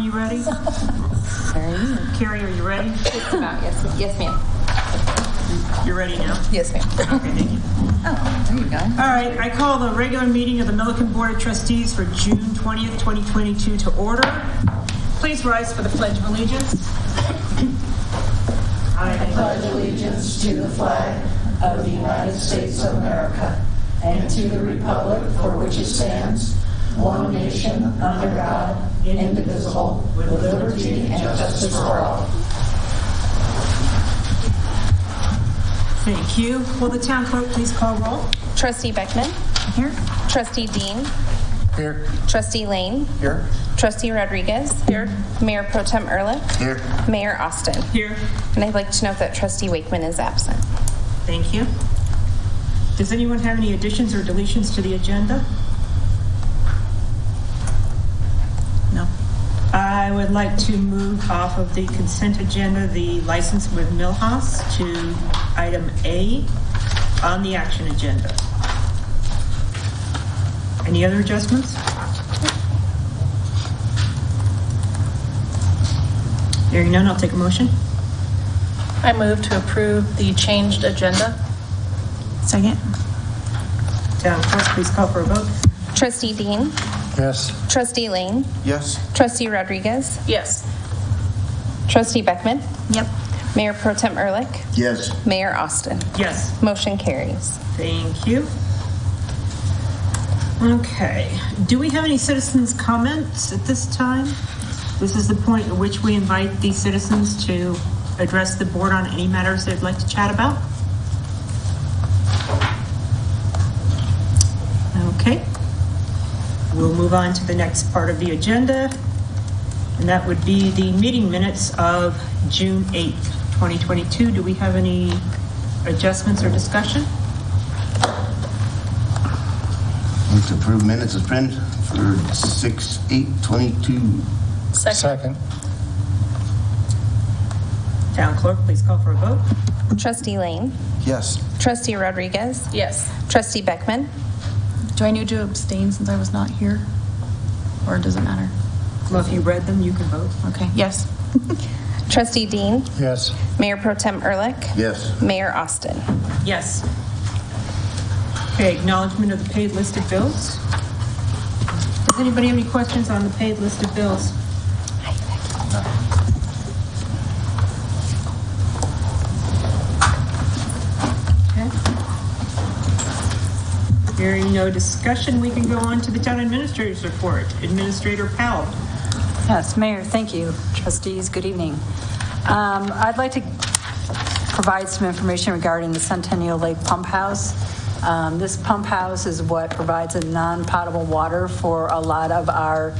you ready? Carrie, are you ready? Just about, yes, ma'am. You're ready now? Yes, ma'am. Okay, thank you. Oh, there you go. All right, I call the regular meeting of the Milliken Board of Trustees for June 20th, 2022 to order. Please rise for the Pledge of Allegiance. I pledge allegiance to the flag of the United States of America and to the republic for which it stands, one nation, under God, indivisible, with liberty and justice for all. Thank you. Will the town clerk please call roll? Trustee Beckman. Here. Trustee Dean. Here. Trustee Lane. Here. Trustee Rodriguez. Here. Mayor Pro Tem Ehrlich. Here. Mayor Austin. Here. And I'd like to note that Trustee Wakeman is absent. Thank you. Does anyone have any additions or deletions to the agenda? No. I would like to move off of the consent agenda the license with Millhouse to item A on the action agenda. Any other adjustments? Hearing none, I'll take a motion. I move to approve the changed agenda. Second. Town clerk, please call for a vote. Trustee Dean. Yes. Trustee Lane. Yes. Trustee Rodriguez. Yes. Trustee Beckman. Yep. Mayor Pro Tem Ehrlich. Yes. Mayor Austin. Yes. Motion carries. Thank you. Okay. Do we have any citizens' comments at this time? This is the point at which we invite these citizens to address the board on any matters they'd like to chat about. Okay. We'll move on to the next part of the agenda, and that would be the meeting minutes of June 8th, 2022. Do we have any adjustments or discussion? Move to approve minutes as printed for 6/8/22. Second. Town clerk, please call for a vote. Trustee Lane. Yes. Trustee Rodriguez. Yes. Trustee Beckman. Do I need to abstain since I was not here? Or does it matter? Well, if you read them, you can vote. Okay, yes. Trustee Dean. Yes. Mayor Pro Tem Ehrlich. Yes. Mayor Austin. Yes. Okay, acknowledgement of the paid listed bills. Does anybody have any questions on the paid listed bills? Okay. Hearing no discussion, we can go on to the town administrator's report. Administrator Powell. Yes, Mayor, thank you. Trustees, good evening. I'd like to provide some information regarding the Centennial Lake Pump House. This pump house is what provides a non-potable water for a lot of our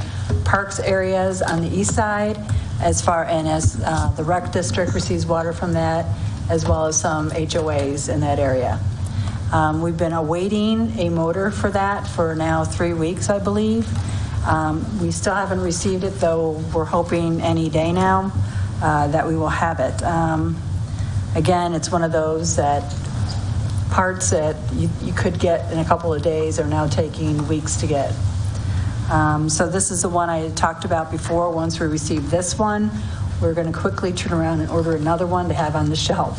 parks areas on the east side, as the rec district receives water from that, as well as some HOAs in that area. We've been awaiting a motor for that for now 3 weeks, I believe. We still haven't received it, though we're hoping any day now that we will have it. Again, it's one of those parts that you could get in a couple of days are now taking weeks to get. So this is the one I had talked about before. Once we receive this one, we're going to quickly turn around and order another one to have on the shelf.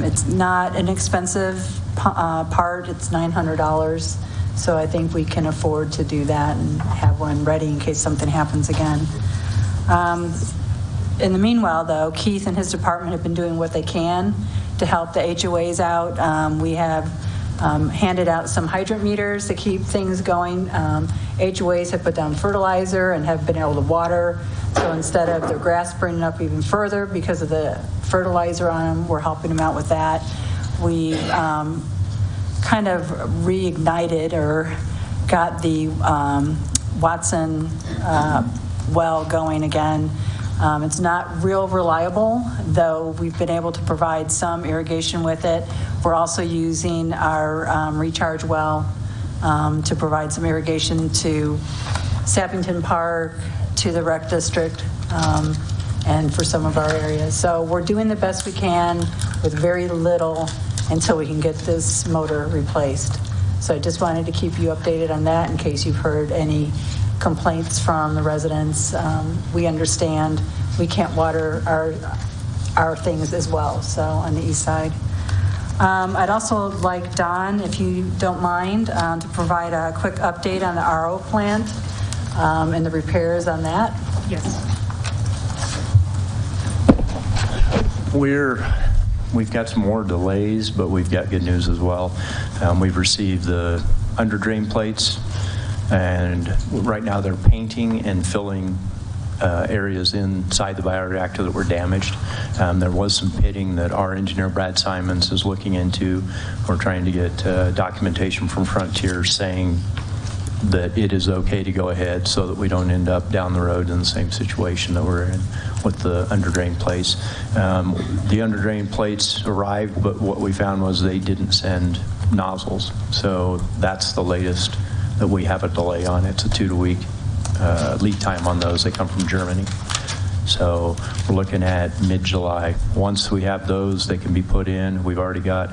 It's not an expensive part. It's $900. So I think we can afford to do that and have one ready in case something happens again. In the meanwhile, though, Keith and his department have been doing what they can to help the HOAs out. We have handed out some hydrant meters to keep things going. HOAs have put down fertilizer and have been able to water. So instead of their grass burning up even further because of the fertilizer on them, we're helping them out with that. We kind of reignited or got the Watson well going again. It's not real reliable, though we've been able to provide some irrigation with it. We're also using our recharge well to provide some irrigation to Sappington Park, to the rec district, and for some of our areas. So we're doing the best we can with very little until we can get this motor replaced. So I just wanted to keep you updated on that in case you've heard any complaints from the residents. We understand we can't water our things as well, so on the east side. I'd also like Don, if you don't mind, to provide a quick update on the RO plant and the repairs on that. Yes. We've got some more delays, but we've got good news as well. We've received the under drain plates, and right now they're painting and filling areas inside the bioreactor that were damaged. There was some pitting that our engineer Brad Simons is looking into. We're trying to get documentation from Frontier saying that it is okay to go ahead so that we don't end up down the road in the same situation that we're in with the under drain plates. The under drain plates arrived, but what we found was they didn't send nozzles. So that's the latest that we have a delay on. It's a 2-week lead time on those. They come from Germany. So we're looking at mid-July. Once we have those, they can be put in. We've already got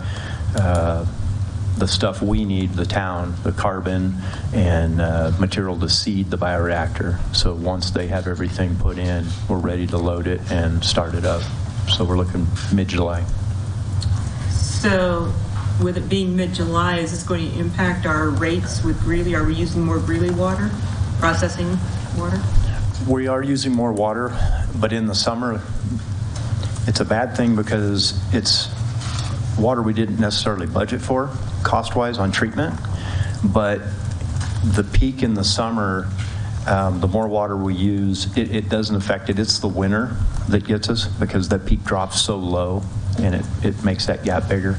the stuff we need, the town, the carbon, and material to seed the bioreactor. So once they have everything put in, we're ready to load it and start it up. So we're looking mid-July. So with it being mid-July, is this going to impact our rates with Greeley? Are we using more Greeley water, processing water? We are using more water, but in the summer, it's a bad thing because it's water we didn't necessarily budget for, cost-wise, on treatment. But the peak in the summer, the more water we use, it doesn't affect it. It's the winter that gets us because that peak drops so low, and it makes that gap bigger.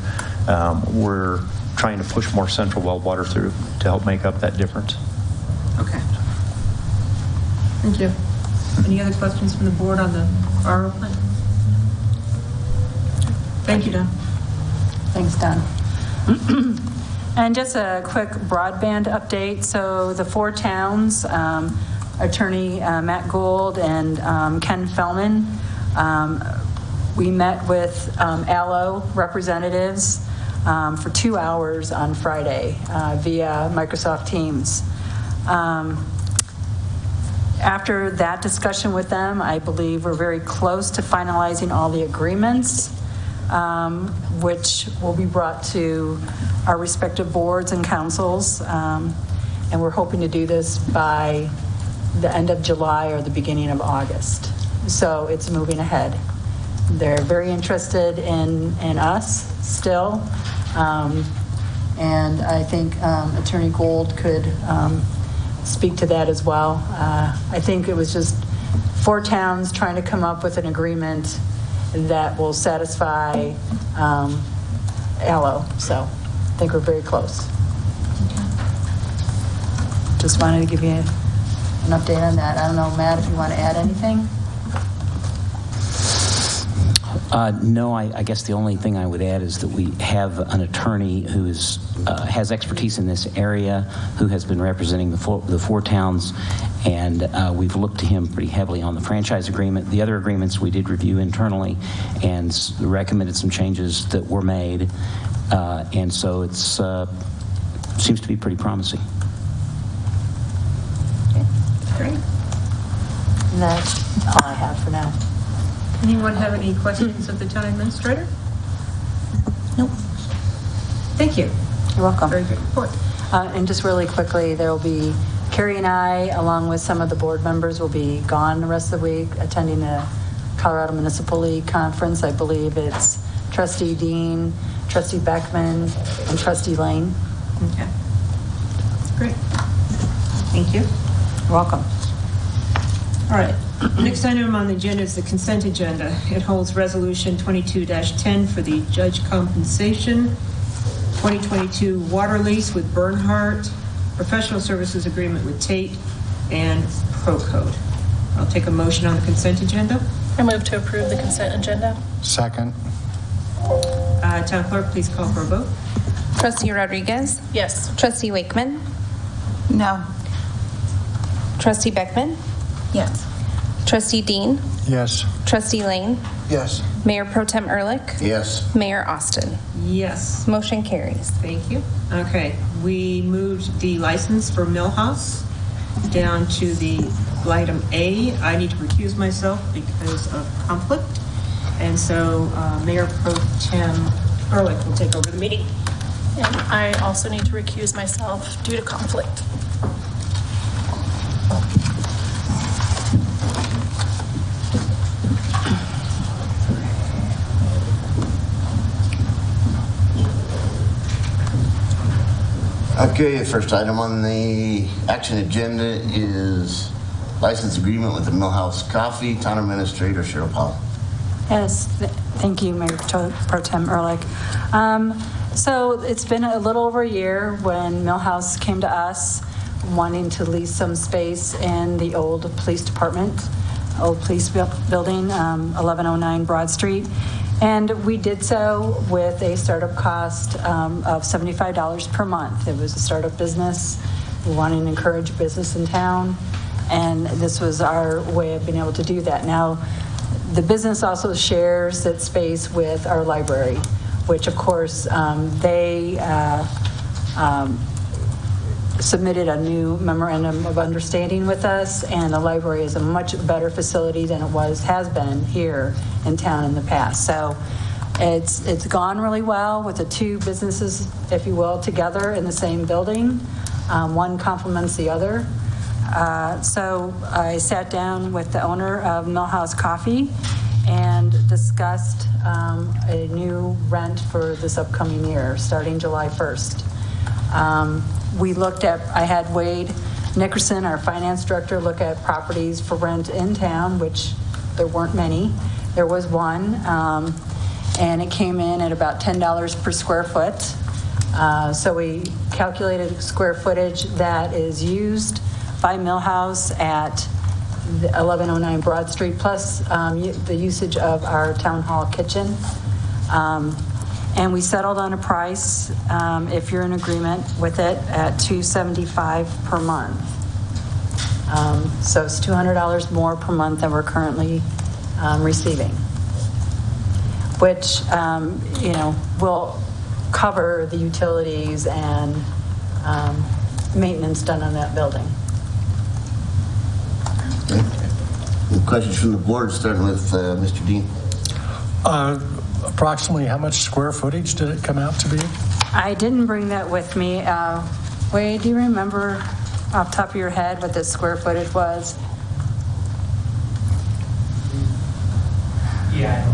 We're trying to push more central well water through to help make up that difference. Okay. Thank you. Any other questions from the board on the RO plant? Thank you, Don. Thanks, Don. And just a quick broadband update. So the 4 towns, Attorney Matt Gould and Ken Fellman, we met with ALLO representatives for 2 hours on Friday via Microsoft Teams. After that discussion with them, I believe we're very close to finalizing all the agreements, which will be brought to our respective boards and councils. And we're hoping to do this by the end of July or the beginning of August. So it's moving ahead. They're very interested in us still. And I think Attorney Gould could speak to that as well. I think it was just 4 towns trying to come up with an agreement that will satisfy ALLO. So I think we're very close. Just wanted to give you an update on that. I don't know, Matt, if you want to add anything? No, I guess the only thing I would add is that we have an attorney who has expertise in this area, who has been representing the 4 towns, and we've looked to him pretty heavily on the franchise agreement. The other agreements we did review internally and recommended some changes that were made, and so it seems to be pretty promising. Okay. Great. And that's all I have for now. Anyone have any questions of the town administrator? Nope. Thank you. You're welcome. Very good report. And just really quickly, there will be Carrie and I, along with some of the board members, will be gone the rest of the week attending the Colorado Municipal League Conference. I believe it's Trustee Dean, Trustee Beckman, and Trustee Lane. Okay. Great. Thank you. You're welcome. All right. Next item on the agenda is the consent agenda. It holds resolution 22-10 for the judge compensation, 2022 water lease with Bernhardt, professional services agreement with Tate, and ProCode. I'll take a motion on the consent agenda. I move to approve the consent agenda. Second. Town clerk, please call for a vote. Trustee Rodriguez? Yes. Trustee Wakeman? No. Trustee Beckman? Yes. Trustee Dean? Yes. Trustee Lane? Yes. Mayor Pro Tem Ehrlich? Yes. Mayor Austin? Yes. Motion carries. Thank you. Okay. We moved the license for Millhouse down to the item A. I need to recuse myself because of conflict. And so Mayor Pro Tem Ehrlich will take over the meeting. And I also need to recuse myself due to conflict. Okay, the first item on the action agenda is license agreement with the Millhouse Coffee. Town Administrator Cheryl Powell. Yes, thank you, Mayor Pro Tem Ehrlich. So it's been a little over a year when Millhouse came to us wanting to lease some space in the old police department, old police building, 1109 Broad Street. And we did so with a startup cost of $75 per month. It was a startup business. We wanted to encourage business in town, and this was our way of being able to do that. Now, the business also shares that space with our library, which of course they submitted a new memorandum of understanding with us, and the library is a much better facility than it has been here in town in the past. So it's gone really well with the two businesses, if you will, together in the same building. One complements the other. So I sat down with the owner of Millhouse Coffee and discussed a new rent for this upcoming year, starting July 1st. I had Wade Nickerson, our finance director, look at properties for rent in town, which there weren't many. There was one, and it came in at about $10 per square foot. So we calculated square footage that is used by Millhouse at the 1109 Broad Street, plus the usage of our town hall kitchen. And we settled on a price, if you're in agreement with it, at $275 per month. So it's $200 more per month than we're currently receiving, which will cover the utilities and maintenance done on that building. Any questions from the board, starting with Mr. Dean? Approximately how much square footage did it come out to be? I didn't bring that with me. Wade, do you remember off the top of your head what the square footage was? Yeah,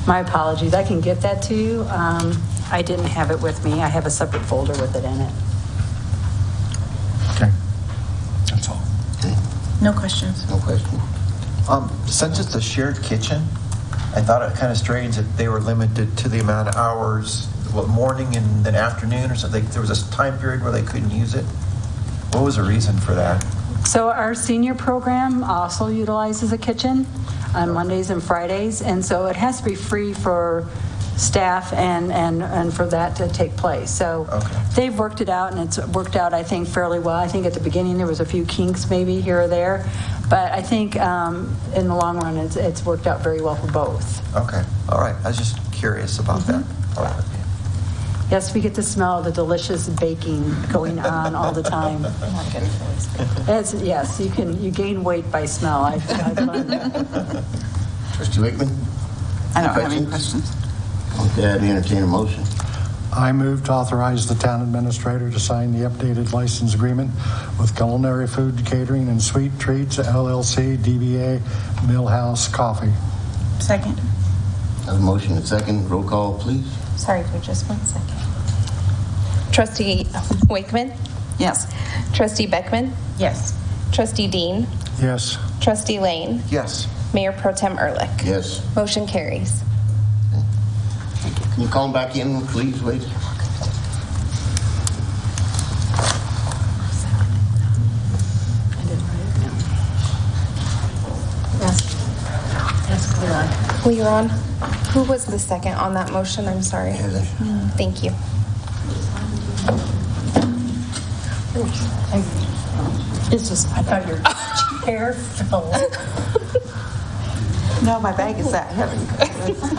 My apologies. I can get that to you. I didn't have it with me. I have a separate folder with it in it. Okay, that's all. Okay. No questions. No question. Since it's a shared kitchen, I thought it kind of strange that they were limited to the amount of hours, morning and then afternoon or something. There was a time period where they couldn't use it. What was the reason for that? So our senior program also utilizes a kitchen on Mondays and Fridays, and so it has to be free for staff and for that to take place. So they've worked it out, and it's worked out, I think, fairly well. I think at the beginning there was a few kinks maybe here or there, but I think in the long run it's worked out very well for both. Okay, all right. I was just curious about that. All right. Yes, we get to smell the delicious baking going on all the time. Yes, you gain weight by smell. I've learned that. Trustee Wakeman? I don't have any questions. Okay, I'd entertain a motion. I move to authorize the town administrator to sign the updated license agreement with Culinary Food Catering and Sweet Treats LLC, DBA Millhouse Coffee. Second. Have a motion and second. Roll call, please. Sorry for just 1 second. Trustee Wakeman? Yes. Trustee Beckman? Yes. Trustee Dean? Yes. Trustee Lane? Yes. Mayor Pro Tem Ehrlich? Yes. Motion carries. Can you call him back in, please, Wade? That's clear on. Well, you're on. Who was the second on that motion? I'm sorry. Heather. Thank you. It's just, I thought your chair fell. No, my bag is that heavy.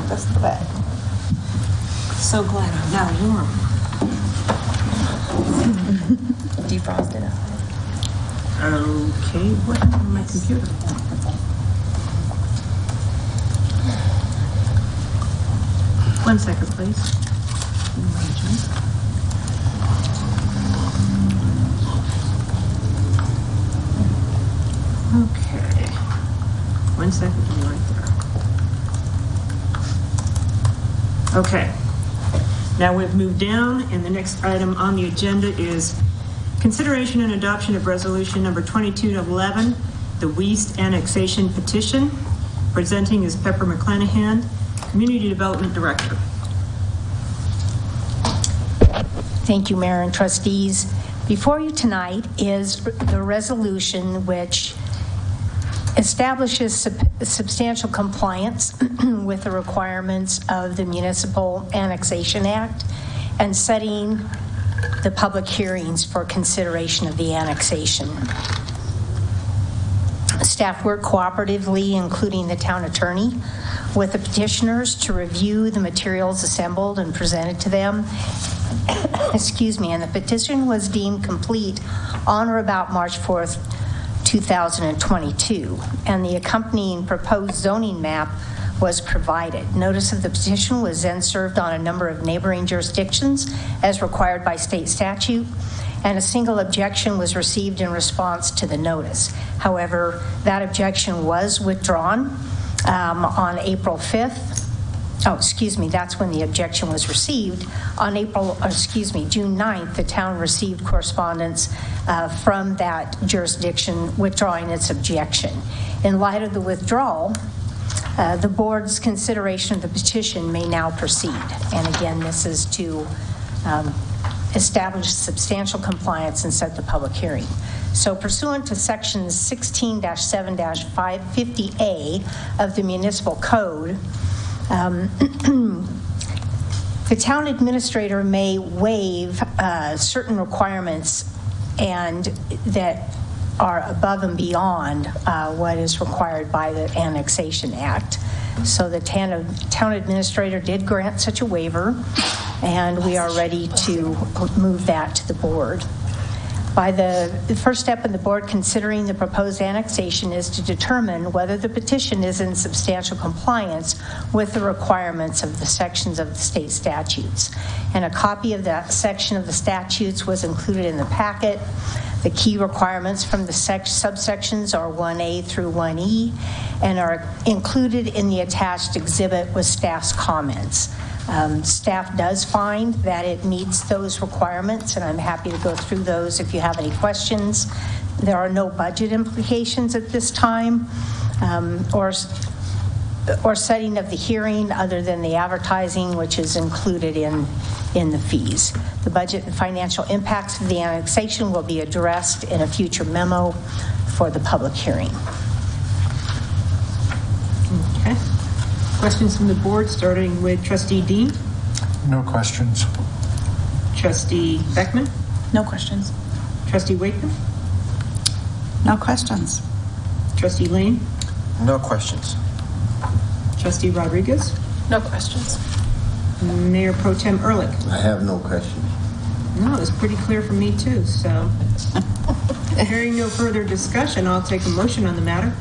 That's the bag. So glad I'm now warm. Defrosted outside. Okay, what happened to my computer? One second, please. Okay. 1 second, I'll be right there. Okay. Now we've moved down, and the next item on the agenda is consideration and adoption of resolution number 2211, the West Annexation Petition. Presenting is Pepper McClanahan, Community Development Director. Thank you, Mayor and trustees. Before you tonight is the resolution which establishes substantial compliance with the requirements of the Municipal Annexation Act and setting the public hearings for consideration of the annexation. Staff worked cooperatively, including the town attorney, with the petitioners to review the materials assembled and presented to them. Excuse me, and the petition was deemed complete on or about March 4th, 2022, and the accompanying proposed zoning map was provided. Notice of the petition was then served on a number of neighboring jurisdictions as required by state statute, and a single objection was received in response to the notice. However, that objection was withdrawn on April 5th. Oh, excuse me, that's when the objection was received. On June 9th, the town received correspondence from that jurisdiction withdrawing its objection. In light of the withdrawal, the board's consideration of the petition may now proceed. And again, this is to establish substantial compliance and set the public hearing. So pursuant to sections 16-7-550A of the Municipal Code, the town administrator may waive certain requirements and that are above and beyond what is required by the Annexation Act. So the town administrator did grant such a waiver, and we are ready to move that to the board. The first step in the board considering the proposed annexation is to determine whether the petition is in substantial compliance with the requirements of the sections of the state statutes. And a copy of that section of the statutes was included in the packet. The key requirements from the subsections are 1A through 1E and are included in the attached exhibit with staff's comments. Staff does find that it meets those requirements, and I'm happy to go through those if you have any questions. There are no budget implications at this time or setting of the hearing other than the advertising, which is included in the fees. The budget and financial impacts of the annexation will be addressed in a future memo for the public hearing. Okay. Questions from the board, starting with Trustee Dean? No questions. Trustee Beckman? No questions. Trustee Wakeman? No questions. Trustee Lane? No questions. Trustee Rodriguez? No questions. Mayor Pro Tem Ehrlich? I have no questions. No, it's pretty clear for me too, so. Hearing no further discussion, I'll take a motion on the matter.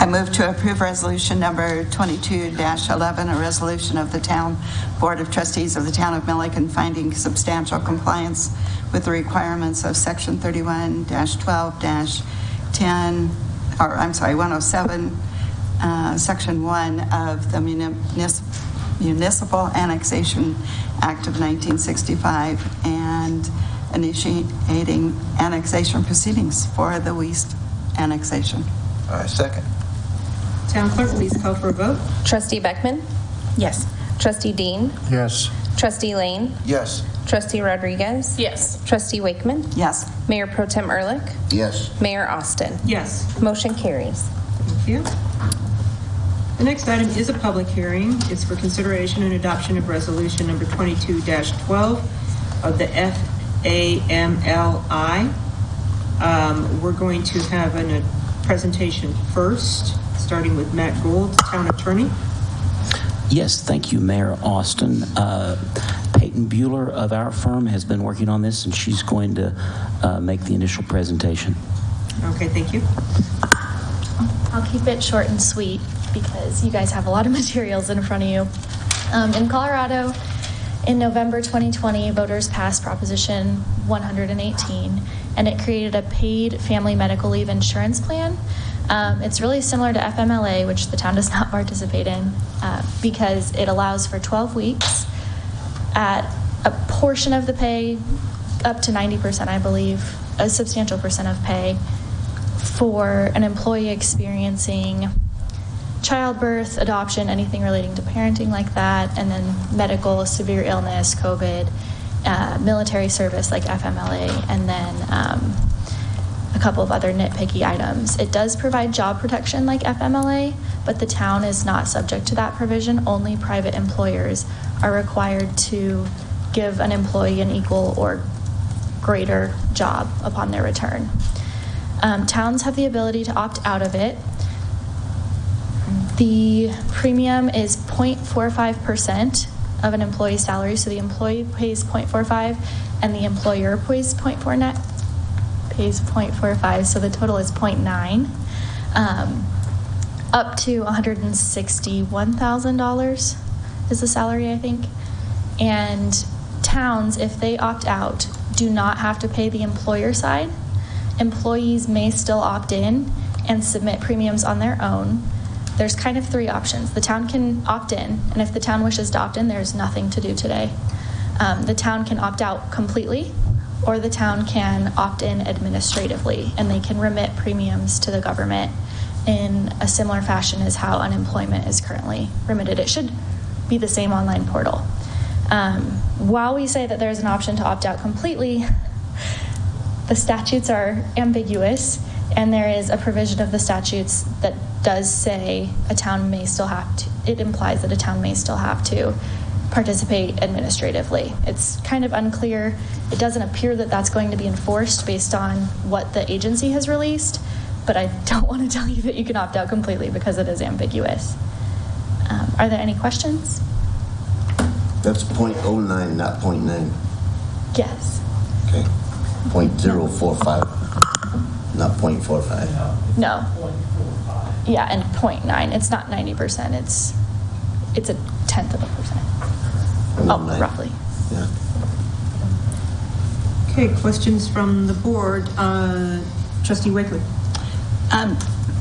I move to approve resolution number 22-11, a resolution of the Town Board of Trustees of the Town of Milliken finding substantial compliance with the requirements of Section 31-12-10, 107, Section 1 of the Municipal Annexation Act of 1965 and initiating annexation proceedings for the West annexation. Second. Town Clerk, please call for a vote. Trustee Beckman? Yes. Trustee Dean? Yes. Trustee Lane? Yes. Trustee Rodriguez? Yes. Trustee Wakeman? Yes. Mayor Pro Tem Ehrlich? Yes. Mayor Austin? Yes. Motion carries. Thank you. The next item is a public hearing. It's for consideration and adoption of resolution number 22-12 of the FAMLI. We're going to have a presentation first, starting with Matt Gould, Town Attorney. Yes, thank you, Mayor Austin. Peyton Clayton Bueller of our firm has been working on this, and she's going to make the initial presentation. Okay, thank you. I'll keep it short and sweet because you guys have a lot of materials in front of you. In Colorado, in November 2020, voters passed Proposition 118, and it created a paid family medical leave insurance plan. It's really similar to FMLA, which the town does not participate in, because it allows for 12 weeks at a portion of the pay, up to 90%, I believe, a substantial percent of pay, for an employee experiencing childbirth, adoption, anything relating to parenting like that, and then medical, severe illness, COVID, military service like FMLA, and then a couple of other nitpicky items. It does provide job protection like FMLA, but the town is not subject to that provision. Only private employers are required to give an employee an equal or greater job upon their return. Towns have the ability to opt out of it. The premium is 0.45% of an employee's salary, so the employee pays 0.45 and the employer pays 0.45, so the total is 0.9, up to $161,000 is the salary, I think. And towns, if they opt out, do not have to pay the employer side. Employees may still opt in and submit premiums on their own. There's kind of three options. The town can opt in, and if the town wishes to opt in, there's nothing to do today. The town can opt out completely, or the town can opt in administratively, and they can remit premiums to the government in a similar fashion as how unemployment is currently remitted. It should be the same online portal. While we say that there's an option to opt out completely, the statutes are ambiguous, and there is a provision of the statutes that does say a town may still have to, it implies that a town may still have to participate administratively. It's kind of unclear. It doesn't appear that that's going to be enforced based on what the agency has released, but I don't want to tell you that you can opt out completely because it is ambiguous. Are there any questions? That's 0.09, not 0.9. Yes. Okay. 0.045, not 0.45. No. Yeah, and 0.9. It's not 90%. It's a tenth of a percent. Oh, roughly. Yeah. Okay, questions from the board. Trustee Wakely.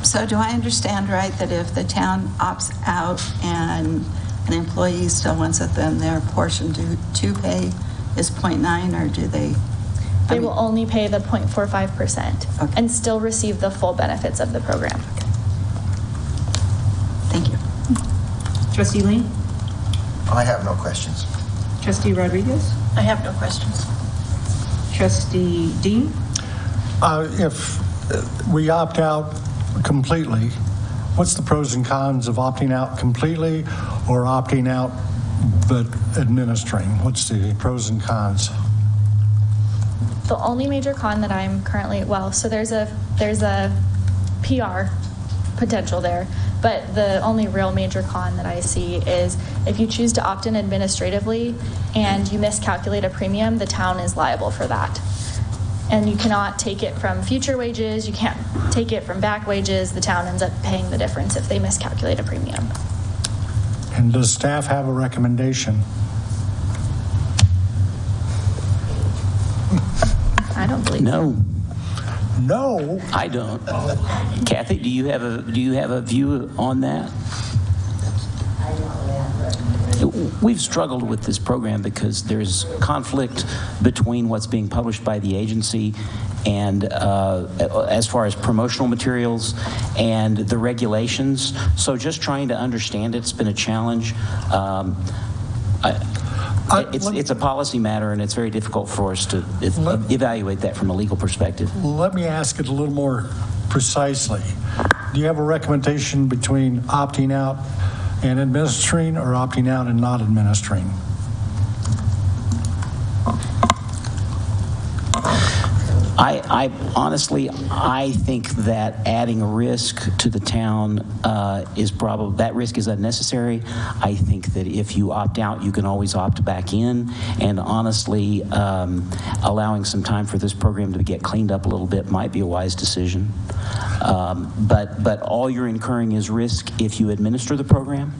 So do I understand right that if the town opts out and an employee still wants it, then their portion to pay is 0.9, or do they? They will only pay the 0.45% and still receive the full benefits of the program. Thank you. Trustee Lane? I have no questions. Trustee Rodriguez? I have no questions. Trustee Dean? If we opt out completely, what's the pros and cons of opting out completely or opting out but administering? What's the pros and cons? The only major con that I'm currently, so there's a PR potential there, but the only real major con that I see is if you choose to opt in administratively and you miscalculate a premium, the town is liable for that. And you cannot take it from future wages, you can't take it from back wages, the town ends up paying the difference if they miscalculate a premium. And does staff have a recommendation? I don't believe No. No. I don't. Kathy, do you have a view on that? We've struggled with this program because there's conflict between what's being published by the agency and as far as promotional materials and the regulations. So just trying to understand it's been a challenge. It's a policy matter, and it's very difficult for us to evaluate that from a legal perspective. Let me ask it a little more precisely. Do you have a recommendation between opting out and administering, or opting out and not administering? I honestly, I think that adding a risk to the town is probably, that risk is unnecessary. I think that if you opt out, you can always opt back in. And honestly, allowing some time for this program to get cleaned up a little bit might be a wise decision. But all you're incurring is risk if you administer the program.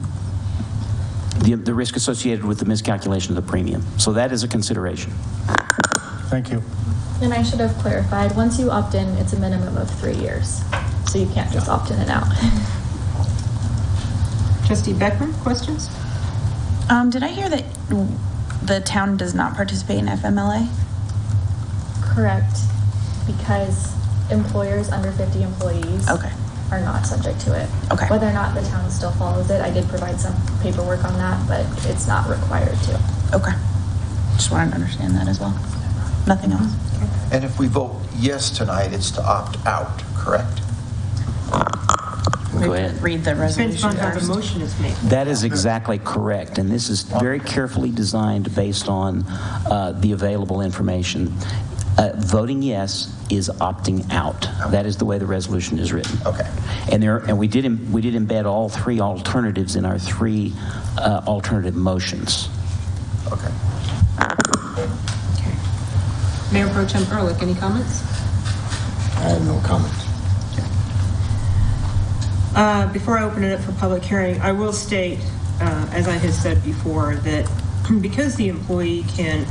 The risk associated with the miscalculation of the premium. So that is a consideration. Thank you. And I should have clarified, once you opt in, it's a minimum of 3 years. So you can't just opt in and out. Trustee Beckman, questions? Did I hear that the town does not participate in FMLA? Correct, because employers under 50 employees are not subject to it. Okay. Whether or not the town still follows it, I did provide some paperwork on that, but it's not required to. Okay. Just wanted to understand that as well. Nothing else. And if we vote yes tonight, it's to opt out, correct? Go ahead. Read the resolution Depends on how the first. motion is made. That is exactly correct, and this is very carefully designed based on the available information. Voting yes is opting out. That is the way the resolution is written. Okay. And we did embed all three alternatives in our three alternative motions. Okay. Mayor Pro Tem Ehrlich, any comments? I have no comments. Before I open it up for public hearing, I will state, as I have said before, that because the employee can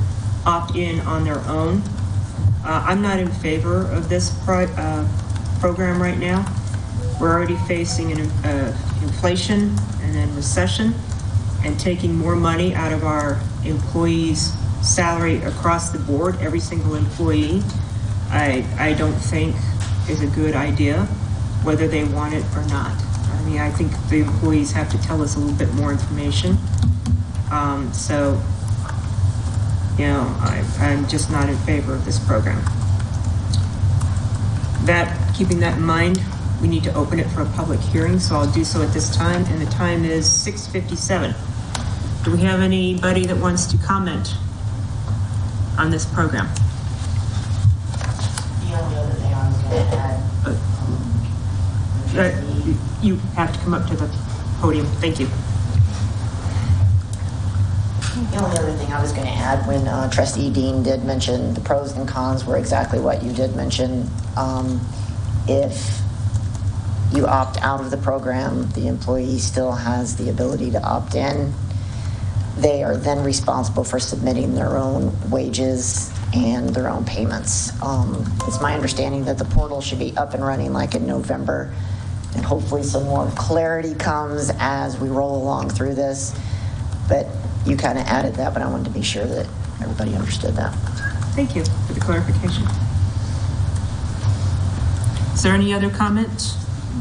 opt in on their own, I'm not in favor of this program right now. We're already facing an inflation and then recession, and taking more money out of our employees' salary across the board, every single employee, I don't think is a good idea, whether they want it or not. I mean, I think the employees have to tell us a little bit more information. So, you know, I'm just not in favor of this program. Keeping that in mind, we need to open it for a public hearing, so I'll do so at this time, and the time is 6:57. Do we have anybody that wants to comment on this program? The only other thing I was going to add. You have to come up to the podium. Thank you. The only other thing I was going to add, when Trustee Dean did mention the pros and cons were exactly what you did mention. If you opt out of the program, the employee still has the ability to opt in. They are then responsible for submitting their own wages and their own payments. It's my understanding that the portal should be up and running like in November, and hopefully some more clarity comes as we roll along through this. But you kind of added that, but I wanted to be sure that everybody understood that. Thank you for the clarification. Is there any other comments,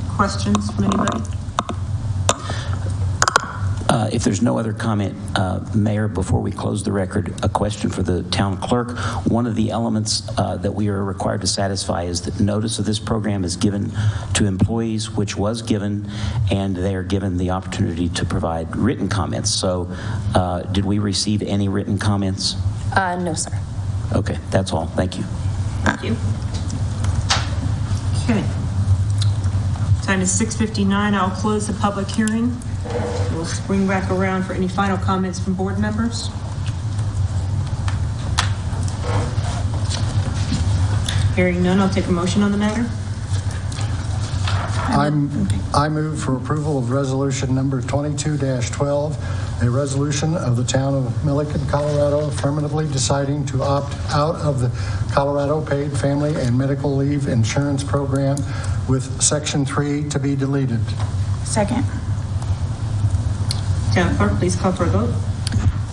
questions from anybody? If there's no other comment, Mayor, before we close the record, a question for the town clerk. One of the elements that we are required to satisfy is that notice of this program is given to employees, which was given, and they are given the opportunity to provide written comments. So did we receive any written comments? No, sir. Okay, that's all. Thank you. Thank you. Okay. Time is 6:59. I'll close the public hearing. We'll swing back around for any final comments from board members. Hearing none, I'll take a motion on the matter. I move for approval of resolution number 22-12, a resolution of the town of Milliken, Colorado, affirmatively deciding to opt out of the Colorado Paid Family and Medical Leave Insurance Program, with Section 3 to be deleted. Second. Town clerk, please call for a vote.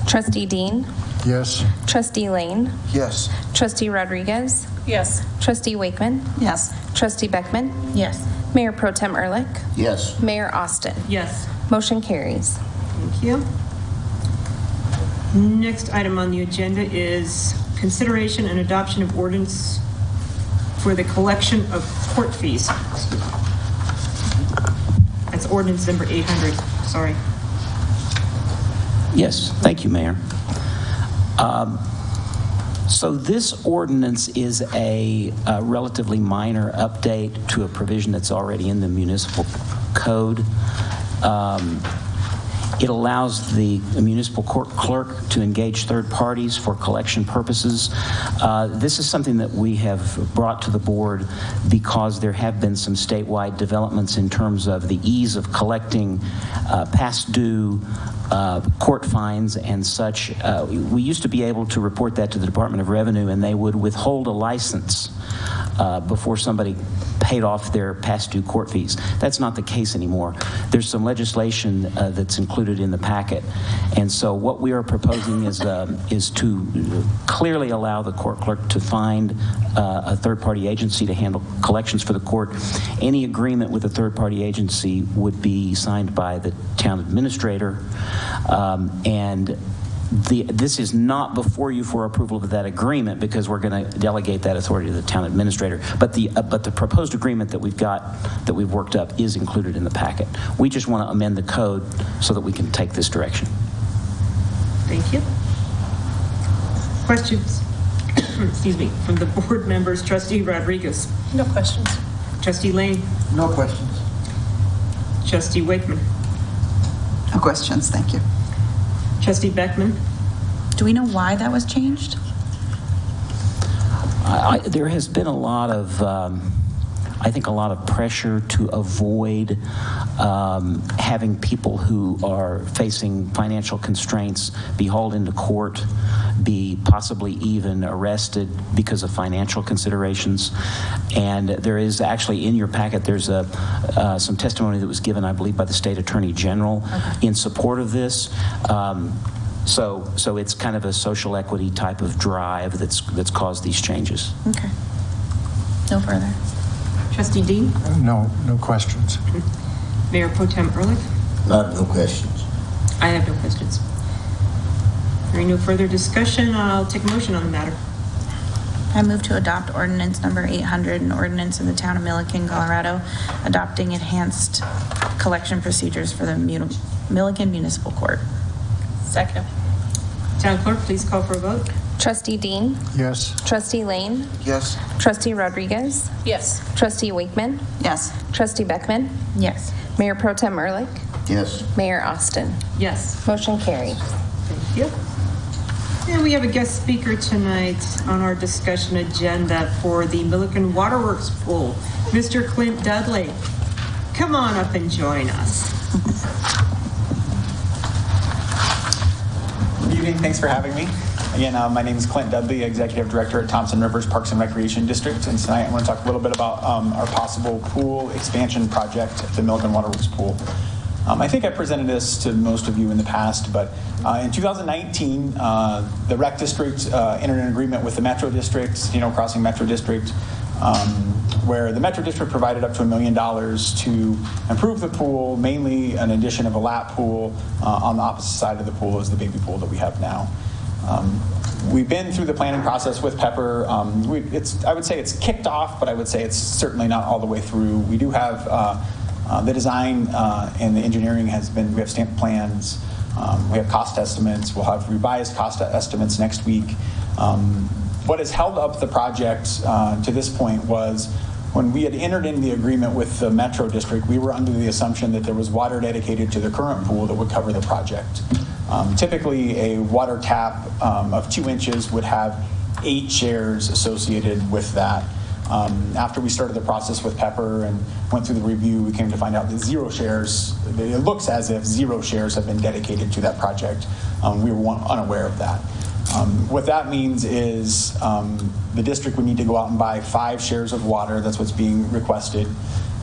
Trustee Dean. Yes. Trustee Lane. Yes. Trustee Rodriguez. Yes. Trustee Wakeman. Yes. Trustee Beckman. Yes. Mayor Pro Tem Ehrlich. Yes. Mayor Austin. Yes. Motion carries. Thank you. Next item on the agenda is consideration and adoption of ordinance for the collection of court fees. That's ordinance number 800. Sorry. Yes, thank you, Mayor. So this ordinance is a relatively minor update to a provision that's already in the municipal code. It allows the municipal court clerk to engage third parties for collection purposes. This is something that we have brought to the board because there have been some statewide developments in terms of the ease of collecting past due court fines and such. We used to be able to report that to the Department of Revenue, and they would withhold a license before somebody paid off their past due court fees. That's not the case anymore. There's some legislation that's included in the packet, and so what we are proposing is to clearly allow the court clerk to find a third-party agency to handle collections for the court. Any agreement with a third-party agency would be signed by the town administrator, and this is not before you for approval of that agreement because we're going to delegate that authority to the town administrator. But the proposed agreement that we've worked up is included in the packet. We just want to amend the code so that we can take this direction. Thank you. Questions? Excuse me, from the board members. Trustee Rodriguez. No questions. Trustee Lane. No questions. Trustee Wakeman. No questions, thank you. Trustee Beckman. Do we know why that was changed? There has been a lot of, I think, a lot of pressure to avoid having people who are facing financial constraints be hauled into court, be possibly even arrested because of financial considerations. And there is actually in your packet, there's some testimony that was given, I believe, by the State Attorney General in support of this. So it's kind of a social equity type of drive that's caused these changes. Okay. No further. Trustee Dean. No questions. Mayor Pro Tem Ehrlich. No questions. I have no questions. Hearing no further discussion, I'll take a motion on the matter. I move to adopt ordinance number 800, an ordinance in the town of Milliken, Colorado, adopting enhanced collection procedures for the Milliken Municipal Court. Second. Town clerk, please call for a vote. Trustee Dean. Yes. Trustee Lane. Yes. Trustee Rodriguez. Yes. Trustee Wakeman. Yes. Trustee Beckman. Yes. Mayor Pro Tem Ehrlich. Yes. Mayor Austin. Yes. Motion carried. Thank you. And we have a guest speaker tonight on our discussion agenda for the Milliken Waterworks pool, Mr. Clint Dudley. Come on up and join us. Good evening. Thanks for having me. Again, my name is Clint Dudley, Executive Director at Thompson Rivers Parks and Recreation District. And tonight I want to talk a little bit about our possible pool expansion project at the Milliken Waterworks pool. I think I presented this to most of you in the past, but in 2019, the Rec District entered an agreement with the Metro District, Crossing Metro District, where the Metro District provided up to $1 million to improve the pool, mainly an addition of a lap pool on the opposite side of the pool as the baby pool that we have now. We've been through the planning process with Pepper. I would say it's kicked off, but I would say it's certainly not all the way through. We do have the design and the engineering we have stamped plans. We have cost estimates. We'll have revised cost estimates next week. What has held up the project to this point was when we had entered into the agreement with the Metro District, we were under the assumption that there was water dedicated to the current pool that would cover the project. Typically, a water tap of 2 inches would have 8 shares associated with that. After we started the process with Pepper and went through the review, we came to find out that 0 shares, it looks as if 0 shares have been dedicated to that project. We were unaware of that. What that means is the district would need to go out and buy 5 shares of water. That's what's being requested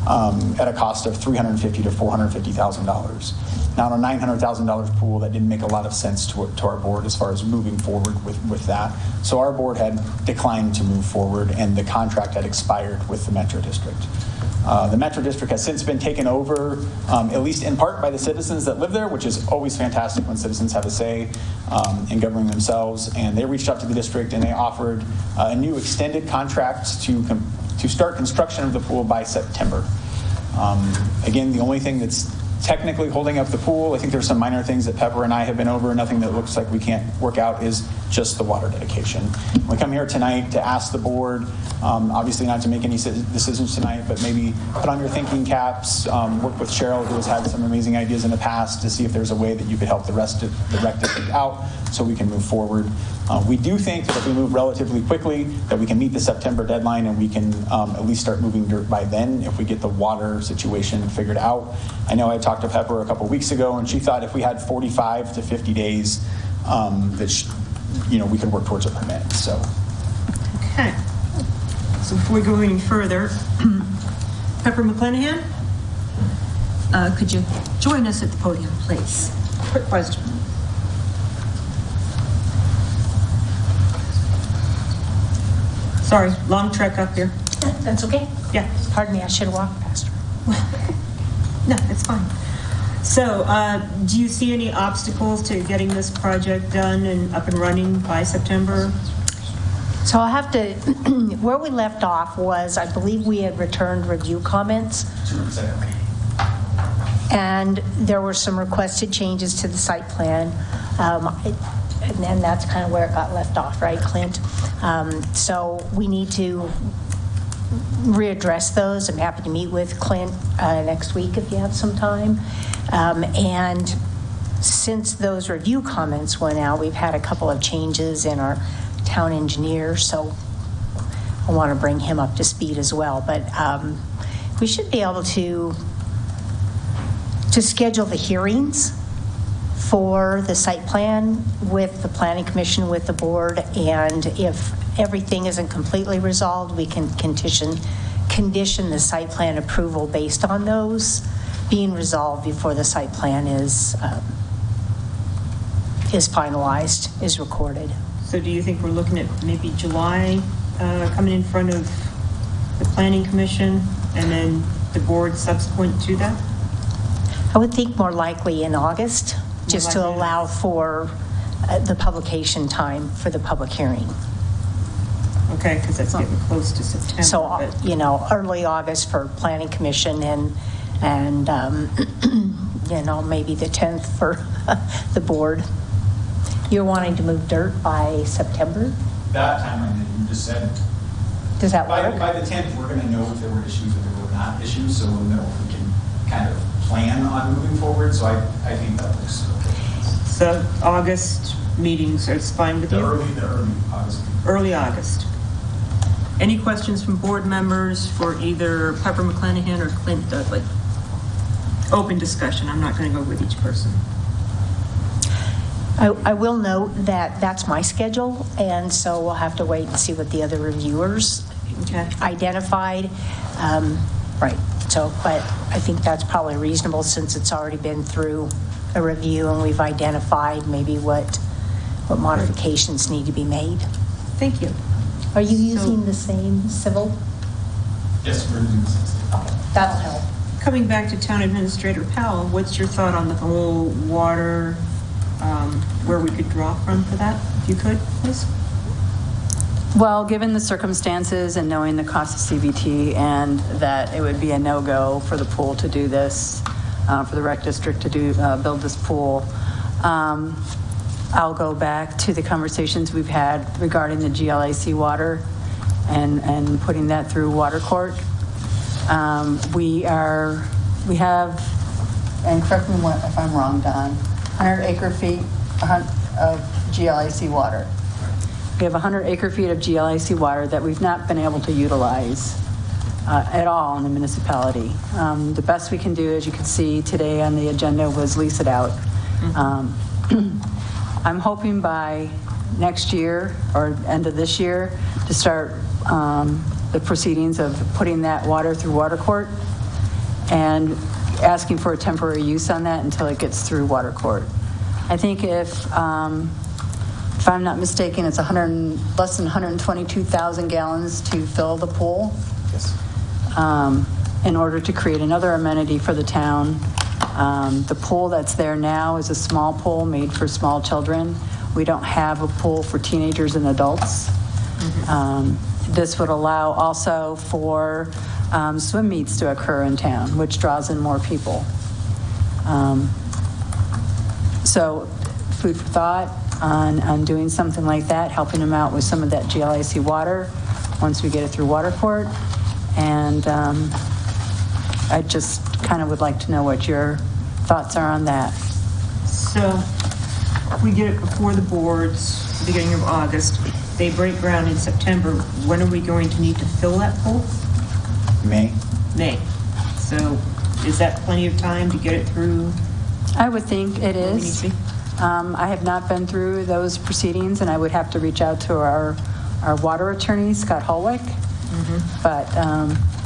at a cost of $350,000 to $450,000. Now, on a $900,000 pool, that didn't make a lot of sense to our board as far as moving forward with that. So our board had declined to move forward, and the contract had expired with the Metro District. The Metro District has since been taken over, at least in part by the citizens that live there, which is always fantastic when citizens have a say in governing themselves. And they reached out to the district and they offered a new extended contract to start construction of the pool by September. Again, the only thing that's technically holding up the pool, I think there's some minor things that Pepper and I have been over, nothing that looks like we can't work out, is just the water dedication. We come here tonight to ask the board, obviously not to make any decisions tonight, but maybe put on your thinking caps, work with Cheryl, who has had some amazing ideas in the past, to see if there's a way that you could help the rest of the rec district out so we can move forward. We do think that if we move relatively quickly, that we can meet the September deadline and we can at least start moving dirt by then if we get the water situation figured out. I know I talked to Pepper a couple weeks ago, and she thought if we had 45 to 50 days, that we could work towards a permit. So. Okay. So before we go any further, Pepper McClanahan, could you join us at the podium, please? Quick question. Sorry, long trek up here. That's okay. Yeah. Pardon me, I should have walked past her. No, it's fine. So, do you see any obstacles to getting this project done and up and running by September? So I'll have to, where we left off was, I believe we had returned review comments. And there were some requested changes to the site plan. And then that's kind of where it got left off, right, Clint? So we need to readdress those. I'm happy to meet with Clint next week if you have some time. And since those review comments went out, we've had a couple of changes in our town engineer, so I want to bring him up to speed as well. But we should be able to schedule the hearings for the site plan with the Planning Commission, with the board, and if everything isn't completely resolved, we can condition the site plan approval based on those being resolved before the site plan is finalized, is recorded. So do you think we're looking at maybe July coming in front of the Planning Commission and then the board subsequent to that? I would think more likely in August, just to allow for the publication time for the public hearing. Okay, because that's getting close to September. So, early August for Planning Commission and maybe the 10th for the board. You're wanting to move dirt by September? That timeline that you just said. Does that work? By the 10th, we're going to know if there were issues or there were not issues, so we'll know if we can kind of plan on moving forward. So I think that looks okay. So August meetings are fine with you? The early August. Early August. Any questions from board members for either Pepper McClanahan or Clint Dudley? Open discussion. I'm not going to go with each person. I will note that that's my schedule, and so we'll have to wait and see what the other reviewers identified. Right. So, but I think that's probably reasonable since it's already been through a review and we've identified maybe what modifications need to be made. Thank you. Are you using the same civil? Yes, we're using the same. That'll help. Coming back to Town Administrator Powell, what's your thought on the whole water, where we could draw from for that, if you could, please? Well, given the circumstances and knowing the cost of CBT and that it would be a no-go for the pool to do this, for the rec district to build this pool, I'll go back to the conversations we've had regarding the GLAC water and putting that through water court. We have, and correct me if I'm wrong, Don, 100 acre feet of GLAC water. We have 100 acre feet of GLAC water that we've not been able to utilize at all in the municipality. The best we can do, as you can see today on the agenda, was lease it out. I'm hoping by next year or end of this year to start the proceedings of putting that water through water court and asking for a temporary use on that until it gets through water court. I think if I'm not mistaken, it's less than 122,000 gallons to fill the pool. Yes. In order to create another amenity for the town. The pool that's there now is a small pool made for small children. We don't have a pool for teenagers and adults. This would allow also for swim meets to occur in town, which draws in more people. So food for thought, on doing something like that, helping them out with some of that GLIC water once we get it through water court. And I just kind of would like to know what your thoughts are on that. So if we get it before the boards, beginning of August, they break ground in September, when are we going to need to fill that pool? May. May. So is that plenty of time to get it through? I would think it What we need is. to be? I have not been through those proceedings, and I would have to reach out to our water attorney, Scott Holwick. But,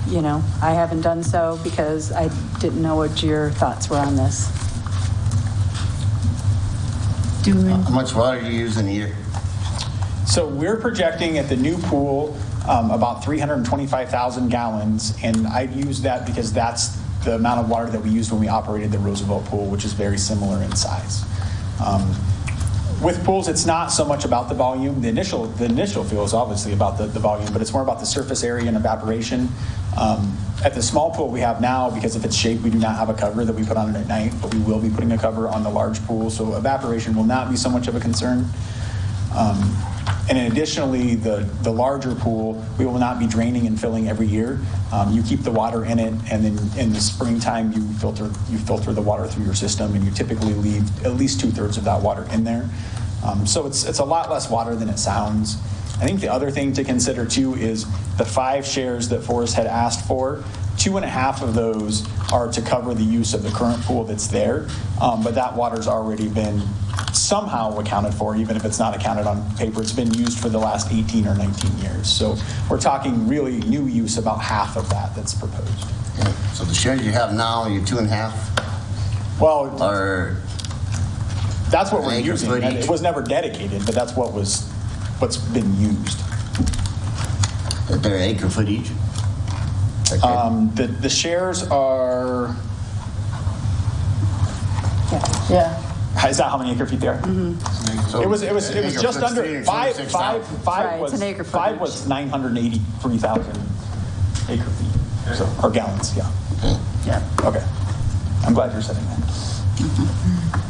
you know, I haven't done so because I didn't know what your thoughts were on this. How much water do you use in a year? So we're projecting at the new pool about 325,000 gallons, and I use that because that's the amount of water that we used when we operated the Roosevelt pool, which is very similar in size. With pools, it's not so much about the volume. The initial feel is obviously about the volume, but it's more about the surface area and evaporation. At the small pool we have now, because of its shape, we do not have a cover that we put on it at night, but we will be putting a cover on the large pool, so evaporation will not be so much of a concern. And then additionally, the larger pool, we will not be draining and filling every year. You keep the water in it, and then in the springtime, you filter the water through your system, and you typically leave at least 2/3 of that water in there. So it's a lot less water than it sounds. I think the other thing to consider too is the 5 shares that Forrest had asked for. 2.5 of those are to cover the use of the current pool that's there, but that water's already been somehow accounted for, even if it's not accounted on paper. It's been used for the last 18 or 19 years. So we're talking really new use, about half of that's proposed. Yeah. So the shares you have now, your 2.5? Well, are that's what we're an acre using. foot each? It was never dedicated, but that's what's been used. They're acre foot each? The shares are. Yeah. Is that how many acre feet they are? So It was an acre just foot's under 326,000. Right, it's an acre foot five each. was 983,000 acre feet, so, or gallons, yeah. Yeah. Okay. I'm glad you're saying that.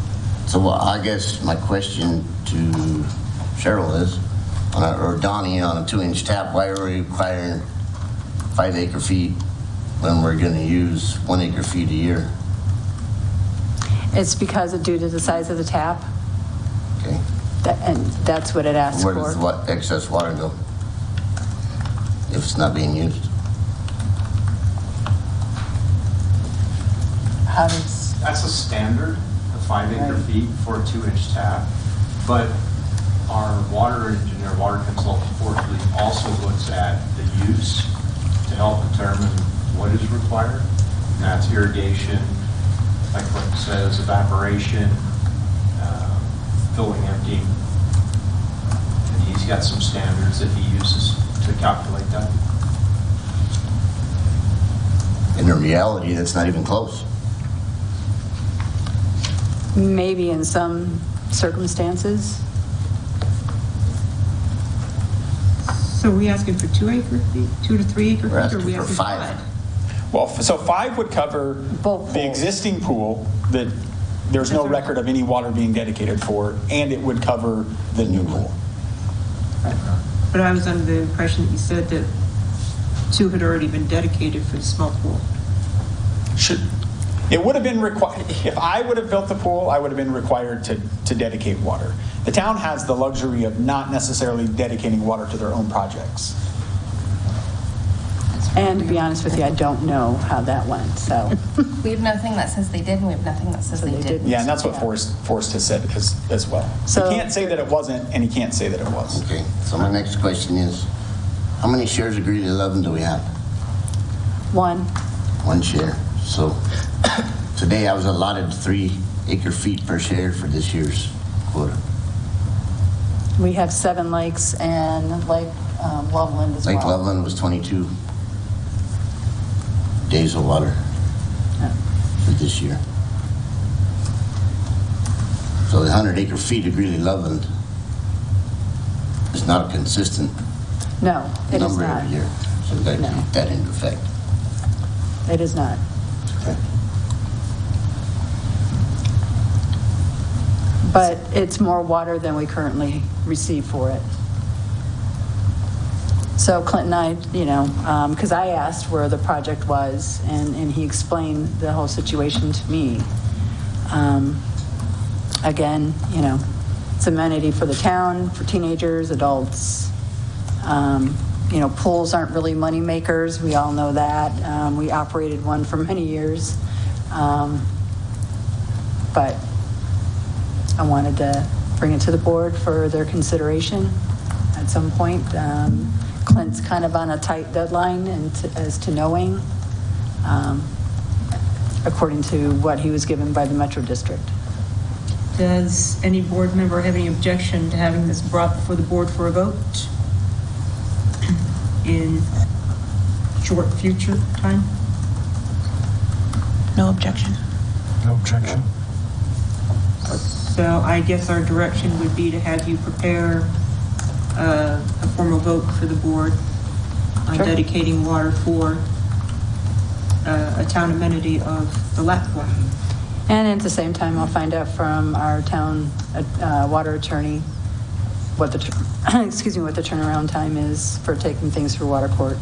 So well, I guess my question to Cheryl is, or Donnie, on a 2-inch tap, why are we requiring 5 acre feet when we're going to use 1 acre feet a year? It's because of due to the size of the tap, Okay. and that's what it asks Where for. does what excess water go if it's not being used? How does, That's a standard, a 5 acre feet for a 2-inch tap. But our water engineer, water consultant, fortunately, also looks at the use to help determine what is required. And that's irrigation, like what it says, evaporation, filling, emptying. And he's got some standards that he uses to calculate that. In reality, that's not even close. maybe in some circumstances. So are we asking for 2 acre feet, 2 to 3 acre feet? We're or are asking we for asking 5. Well, so 5 would cover the existing pool that there's no record of any water being dedicated for, and it would cover the new pool. But I was under the impression that you said that 2 had already been dedicated for the small pool. It would have been required, if I would have built the pool, I would have been required to dedicate water. The town has the luxury of not necessarily dedicating water to their own projects. And to be honest with you, I don't know how that went, so. We have nothing that says they did, and we have nothing that says they didn't. Yeah, and that's what Forrest has said as well. So- He can't say that it wasn't, and he can't say that it was. Okay, so my next question is, how many shares of Greeley 11 do we have? 1. 1 share. So today I was allotted 3 acre feet per share for this year's quota. We have 7 lakes and Lake Loveland as well. Lake Loveland was 22 days of water for this year. So the 100 acre feet of Greeley Loveland is not a consistent No, it is number not. every year. So we've got to No. keep that into effect. It is not. Okay. but it's more water than we currently receive for it. So Clint and I, because I asked where the project was, and he explained the whole situation to me. Again, it's amenity for the town, for teenagers, adults. Pools aren't really money makers. We all know that. We operated one for many years. But I wanted to bring it to the board for their consideration at some point. Clint's kind of on a tight deadline as to knowing, according to what he was given by the Metro District. Does any board member have any objection to having this brought before the board for a vote in short future time? No objection. No objection. So I guess our direction would be to have you prepare a formal vote for the board on dedicating water for a town amenity of the Lapua. And at the same time, I'll find out from our town water attorney what the turnaround time is for taking things through water court.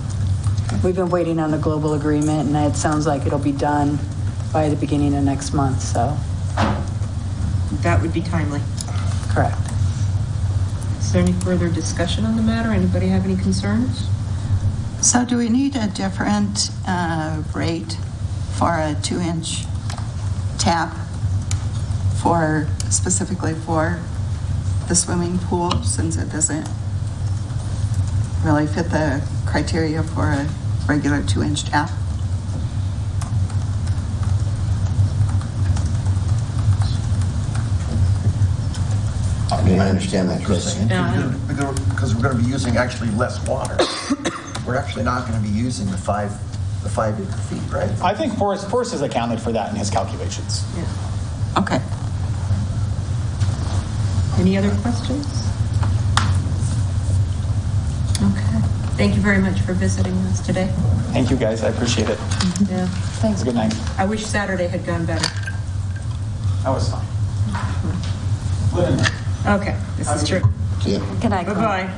We've been waiting on the global agreement, and it sounds like it'll be done by the beginning of next month, so. That would be timely. Correct. Is there any further discussion on the matter? Anybody have any concerns? So do we need a different rate for a 2-inch tap specifically for the swimming pool, since it doesn't really fit the criteria for a regular 2-inch tap? I mean, I understand that question. Because we're going to be using actually less water. We're actually not going to be using the 5 acre feet, right? I think Forrest has accounted for that in his calculations. Yeah. Okay. Any other questions? Okay. Thank you very much for visiting us today. Thank you, guys. I appreciate it. Yeah. Thanks. Good night. I wish Saturday had gone better. That was fine. Okay, this is true. Yeah. Good night. Bye-bye.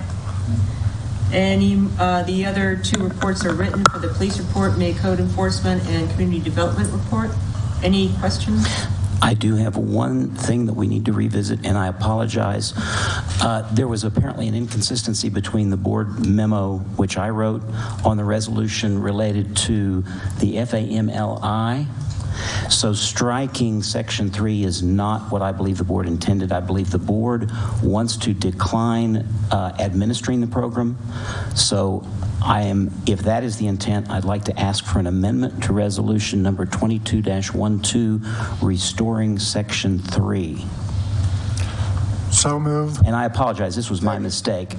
The other 2 reports are written for the police report, May code enforcement, and community development report. Any questions? I do have one thing that we need to revisit, and I apologize. There was apparently an inconsistency between the board memo, which I wrote, on the resolution related to the FAMLI. So striking section 3 is not what I believe the board intended. I believe the board wants to decline administering the program. So if that is the intent, I'd like to ask for an amendment to resolution number 22-12, restoring section 3. So moved. And I apologize, this was my mistake.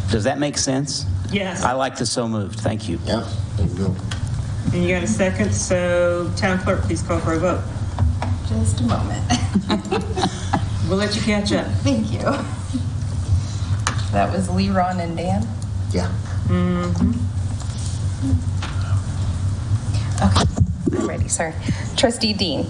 Does that make sense? Yes. I like the so moved. Thank you. Yeah, there you go. And you got a second, so town clerk, please call for a vote. Just a moment. We'll let you catch up. Thank you. That was Lee, Ron, and Dan? Yeah. Okay, I'm ready, sorry. Trustee Dean.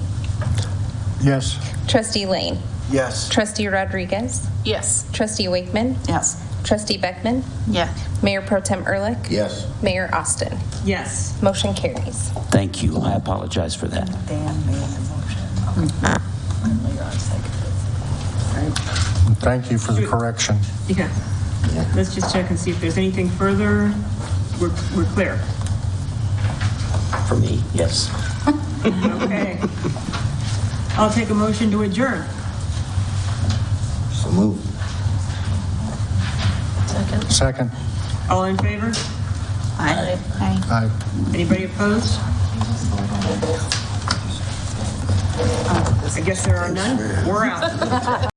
Yes. Trustee Lane. Yes. Trustee Rodriguez. Yes. Trustee Wakeman. Yes. Trustee Beckman. Yes. Mayor Pro Tem Ehrlich. Yes. Mayor Austin. Yes. Motion carries. Thank you. I apologize for that. Dan made the motion. Later on, seconded. Thank you for the correction. Yeah. Let's just check and see if there's anything further. We're clear. For me, yes. Okay. I'll take a motion to adjourn. So move. Second. All in favor? Aye. Aye. Anybody opposed? I guess there are none. We're out.